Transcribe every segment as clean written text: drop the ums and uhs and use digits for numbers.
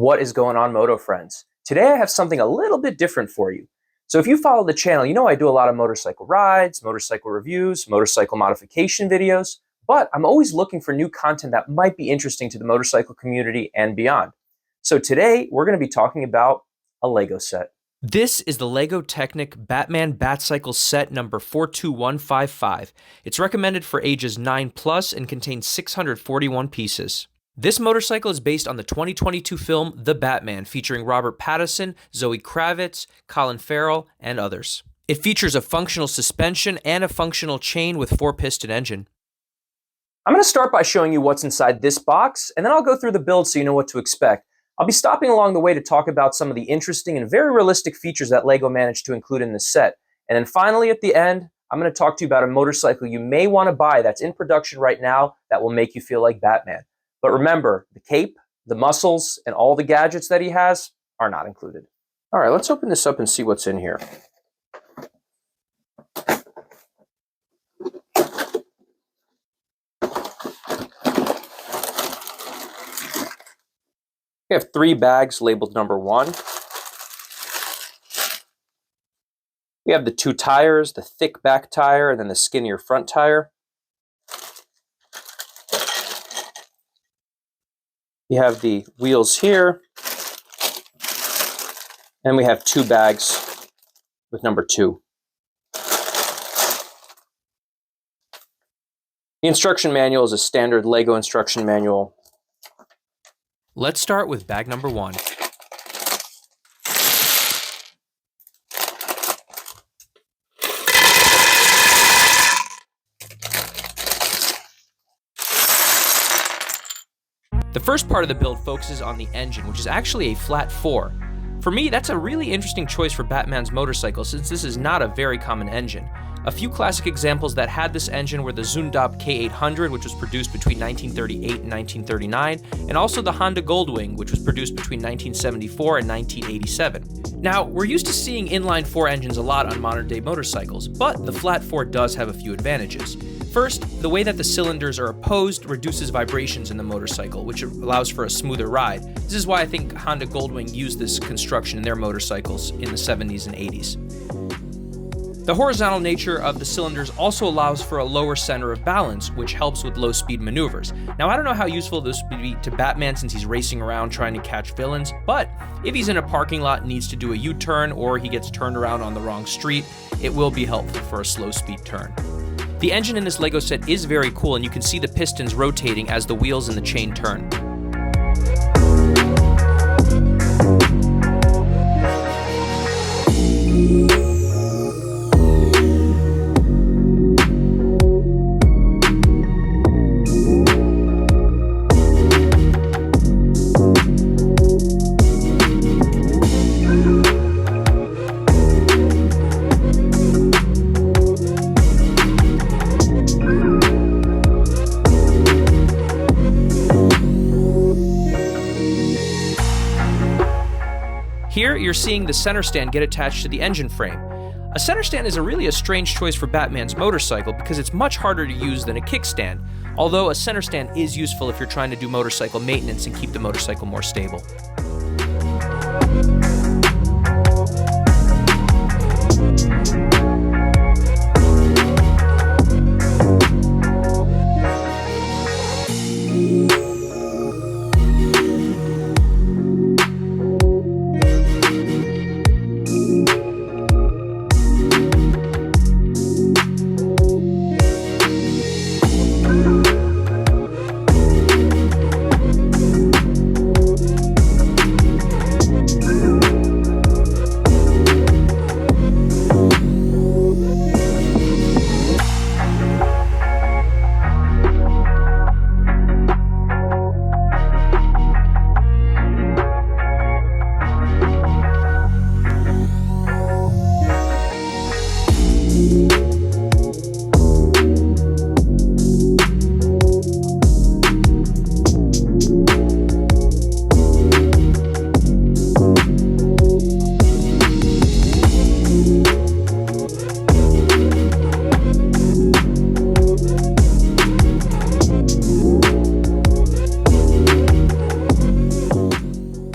What is going on, Moto friends? Today I have something a little bit different for you. So if you follow the channel, you know I do a lot of motorcycle rides, motorcycle reviews, motorcycle modification videos, but I'm always looking for new content that might be interesting to the motorcycle community and beyond. So today we're going to be talking about a LEGO set. This is the LEGO Technic Batman Batcycle set number 42155. It's recommended for ages 9+ and contains 641 pieces. This motorcycle is based on the 2022 film The Batman, featuring Robert Pattinson, Zoe Kravitz, Colin Farrell, and others. It features a functional suspension and a functional chain with 4-piston engine. I'm going to start by showing you what's inside this box, and then I'll go through the build so you know what to expect. I'll be stopping along the way to talk about some of the interesting and very realistic features that LEGO managed to include in this set. And then finally, at the end, I'm going to talk to you about a motorcycle you may want to buy that's in production right now that will make you feel like Batman. But remember, the cape, the muscles, and all the gadgets that he has are not included. All right, let's open this up and see what's in here. We have 3 bags labeled number 1. We have the 2 tires, the thick back tire and then the skinnier front tire. We have the wheels here, and we have 2 bags with number 2. The instruction manual is a standard LEGO instruction manual. Let's start with bag number 1. The first part of the build focuses on the engine, which is actually a flat 4. For me, that's a really interesting choice for Batman's motorcycle, since this is not a very common engine. A few classic examples that had this engine were the Zundap K800, which was produced between 1938 and 1939, and also the Honda Goldwing, which was produced between 1974 and 1987. Now, we're used to seeing inline 4 engines a lot on modern-day motorcycles, but the flat 4 does have a few advantages. First, the way that the cylinders are opposed reduces vibrations in the motorcycle, which allows for a smoother ride. This is why I think Honda Goldwing used this construction in their motorcycles in the 70s and 80s. The horizontal nature of the cylinders also allows for a lower center of balance, which helps with low-speed maneuvers. Now, I don't know how useful this would be to Batman since he's racing around trying to catch villains, but if he's in a parking lot and needs to do a U-turn or he gets turned around on the wrong street, it will be helpful for a slow-speed turn. The engine in this LEGO set is very cool, and you can see the pistons rotating as the wheels and the chain turn. Here, you're seeing the center stand get attached to the engine frame. A center stand is really a strange choice for Batman's motorcycle because it's much harder to use than a kickstand, although a center stand is useful if you're trying to do motorcycle maintenance and keep the motorcycle more stable.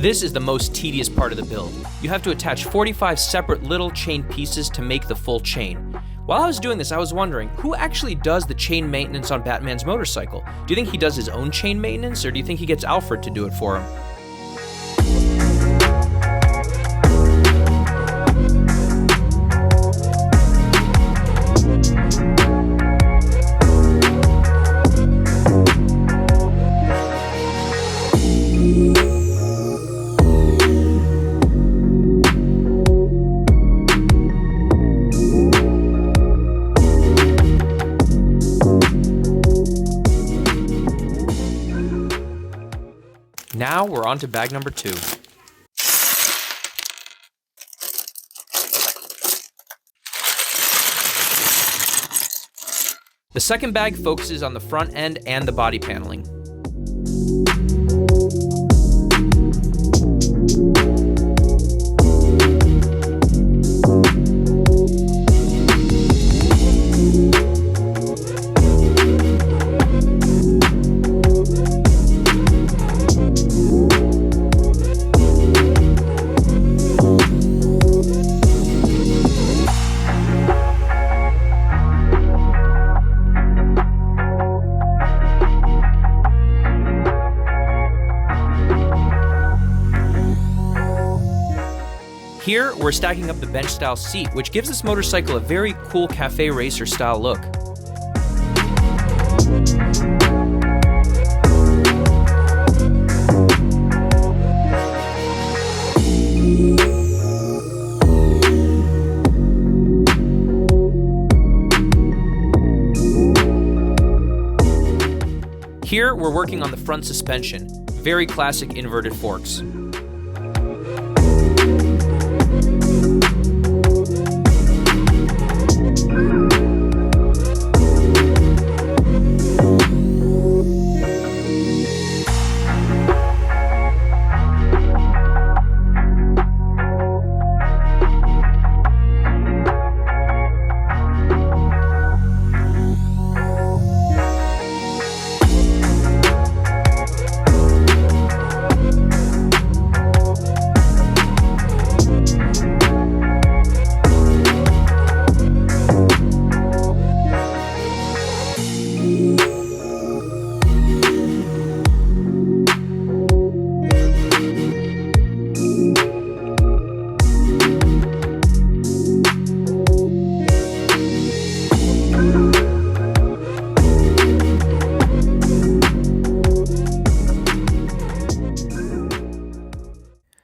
This is the most tedious part of the build. You have to attach 45 separate little chain pieces to make the full chain. While I was doing this, I was wondering, who actually does the chain maintenance on Batman's motorcycle? Do you think he does his own chain maintenance, or do you think he gets Alfred to do it for him? Now we're on to bag number 2. The second bag focuses on the front end and the body paneling. Here, we're stacking up the bench-style seat, which gives this motorcycle a very cool cafe racer-style look. Here, we're working on the front suspension, very classic inverted forks.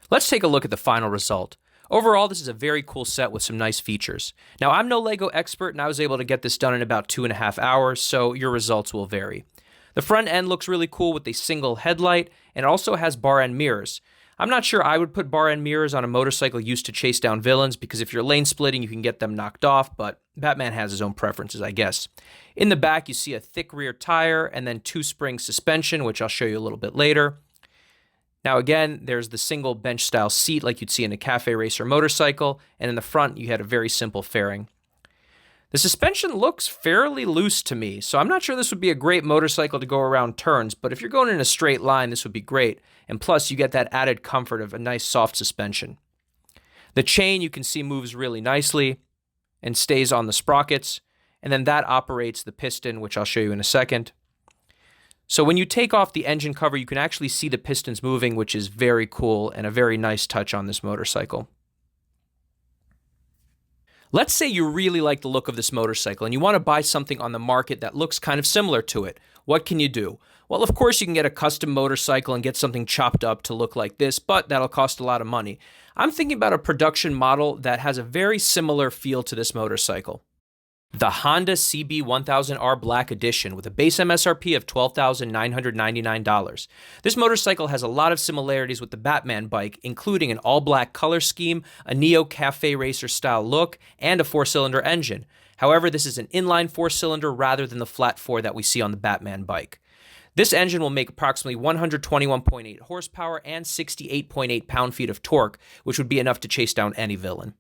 Let's take a look at the final result. Overall, this is a very cool set with some nice features. Now, I'm no LEGO expert, and I was able to get this done in about 2.5 hours, so your results will vary. The front end looks really cool with a single headlight, and it also has bar end mirrors. I'm not sure I would put bar end mirrors on a motorcycle used to chase down villains, because if you're lane splitting, you can get them knocked off, but Batman has his own preferences, I guess. In the back, you see a thick rear tire, and then 2-spring suspension, which I'll show you a little bit later. Now again, there's the single bench-style seat like you'd see in a cafe racer motorcycle, and in the front you had a very simple fairing. The suspension looks fairly loose to me, so I'm not sure this would be a great motorcycle to go around turns, but if you're going in a straight line, this would be great, and plus you get that added comfort of a nice soft suspension. The chain you can see moves really nicely and stays on the sprockets, and then that operates the piston, which I'll show you in a second. So when you take off the engine cover, you can actually see the pistons moving, which is very cool and a very nice touch on this motorcycle. Let's say you really like the look of this motorcycle and you want to buy something on the market that looks kind of similar to it. What can you do? Well, of course, you can get a custom motorcycle and get something chopped up to look like this, but that'll cost a lot of money. I'm thinking about a production model that has a very similar feel to this motorcycle. The Honda CB1000R Black Edition with a base MSRP of $12,999. This motorcycle has a lot of similarities with the Batman bike, including an all-black color scheme, a Neo Cafe Racer style look, and a 4-cylinder engine. However, this is an inline 4-cylinder rather than the flat 4 that we see on the Batman bike. This engine will make approximately 121.8 horsepower and 68.8 pound-feet of torque, which would be enough to chase down any villain.